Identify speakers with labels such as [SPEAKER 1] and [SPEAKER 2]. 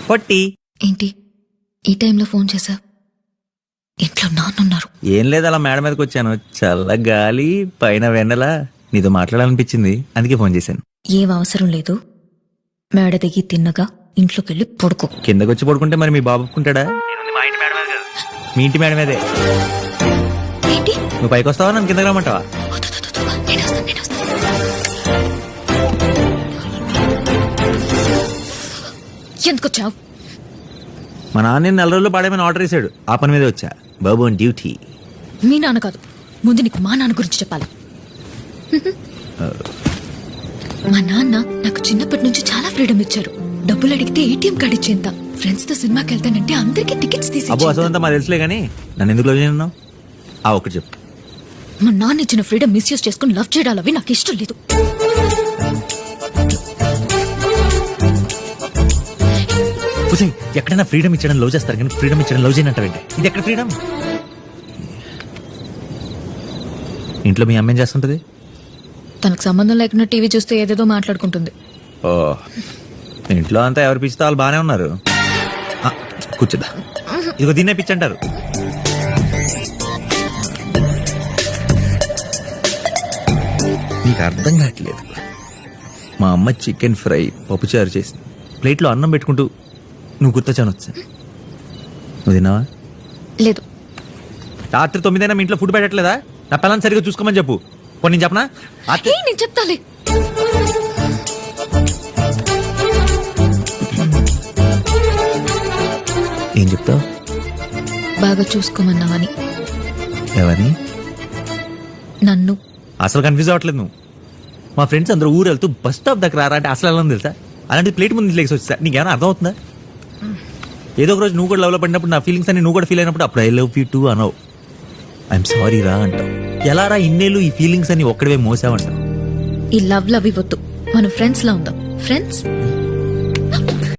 [SPEAKER 1] పొట్టి.
[SPEAKER 2] ఏంటి ఈ టైంలో ఫోన్ చేశా? ఇంట్లో నాన్నున్నారు.
[SPEAKER 1] ఏం లేదు, అలా మేడ మీదకి వచ్చాను. చల్ల గాలి, పైన వెన్నెల. నీతో మాట్లాడాలనిపించింది, అందుకే ఫోన్ చేశాను.
[SPEAKER 2] ఏం అవసరం లేదు, మేడ దిగి తిన్నగా ఇంట్లోకి వెళ్ళి పడుకో.
[SPEAKER 1] కిందకి వచ్చి పడుకుంటే మరి మీ బాబు ఒప్పుకుంటాడా? మీ ఇంటి మేడ మీదే.
[SPEAKER 2] ఏంటి
[SPEAKER 1] నువ్వు పైకి వస్తావా, నన్ను కిందకి రమ్మంటావా?
[SPEAKER 2] వద్దు, వద్దు, వద్దు, నేను వస్తాను, నేను వస్తాను. ఎందుకు వచ్చావు?
[SPEAKER 1] మా నాన్న 4 రోజుల్లో పాడేమని ఆర్డర్ చేశాడు, ఆ పని మీద వచ్చా. బాబు ఆన్ డ్యూటీ.
[SPEAKER 2] మీ నాన్న కాదు, ముందు నీకు మా నాన్న గురించి చెప్పాలి. మా నాన్న నాకు చిన్నప్పటి నుంచి చాలా ఫ్రీడమ్ ఇచ్చారు. డబ్బులు అడిగితే ఏటీఎం కార్డు ఇచ్చేంత. ఫ్రెండ్స్ తో సినిమాకి వెళ్తానంటే అందరికీ టికెట్స్ తీసి
[SPEAKER 1] అబ్బో అసలు మా తెలుసులే కానీ నన్ను ఎందుకు లవ్ చేయనున్నావు? ఒకటి చెప్పు.
[SPEAKER 2] మా నాన్న ఇచ్చిన ఫ్రీడమ్ మిస్యూజ్ చేసుకుని లవ్ చేయడాలు అవి నాకు ఇష్టం లేదు.
[SPEAKER 1] ఎక్కడైనా ఫ్రీడమ్ ఇచ్చడం లవ్ చేస్తారు కానీ ఫ్రీడమ్ ఇచ్చడం లవ్ చేయనంటావేంటి? ఇది ఎక్కడ ఫ్రీడమ్? ఇంట్లో మీ అమ్మ ఏం చేస్తుంటది?
[SPEAKER 2] తనకు సంబంధం లేకుండా టీవీ చూస్తే ఏదేదో మాట్లాడుకుంటుంది.
[SPEAKER 1] ఓ, ఇంట్లో అంతా ఎవరు పిచ్చితే వాళ్ళు బాగానే ఉన్నారు. కూర్చుదా, ఇదిగో దీన్నే పిచ్చి అంటారు. నీకు అర్థం కావట్లేదు. మా అమ్మ చికెన్ ఫ్రై పప్పుచారు చేసి ప్లేట్లో అన్నం పెట్టుకుంటూ నువ్వు గుర్తొచ్చాను వచ్చా. నువ్వు తిన్నావా?
[SPEAKER 2] లేదు.
[SPEAKER 1] రాత్రి 9 అయినా మీ ఇంట్లో ఫుడ్ పెట్టట్లేదా? నా పిల్లల్ని సరిగ్గా చూసుకోమని చెప్పు. పోనీ నేను చెప్పనా?
[SPEAKER 2] నేను చెప్తాలే.
[SPEAKER 1] ఏం చెప్తావు?
[SPEAKER 2] బాగా చూసుకోమన్నావని.
[SPEAKER 1] ఎవరిని?
[SPEAKER 2] నన్ను.
[SPEAKER 1] అసలు కన్ఫ్యూజ్ అవ్వట్లేదు నువ్వు. మా ఫ్రెండ్స్ అందరూ ఊరు వెళ్తూ బస్ స్టాప్ దగ్గర రారా అంటే అసలు ఎలా తెలుసా? అలాంటి ప్లేట్ ముందు లేచి వచ్చా. నీకేమైనా అర్థం అవుతుందా? ఏదో ఒక రోజు నువ్వు కూడా లవ్లో పడినప్పుడు నా ఫీలింగ్స్ అన్ని నువ్వు కూడా ఫీల్ అయినప్పుడు అప్పుడు ఐ లవ్ యూ టూ అనవు. ఐఎమ్ సారీ రా అంటావు. ఎలా రా ఇన్నేళ్ళు ఈ ఫీలింగ్స్ అని ఒక్కడే మోసావంటావు.
[SPEAKER 2] ఈ లవ్ లవ్ వద్దు, మనం ఫ్రెండ్స్ లా ఉందాం. ఫ్రెండ్స్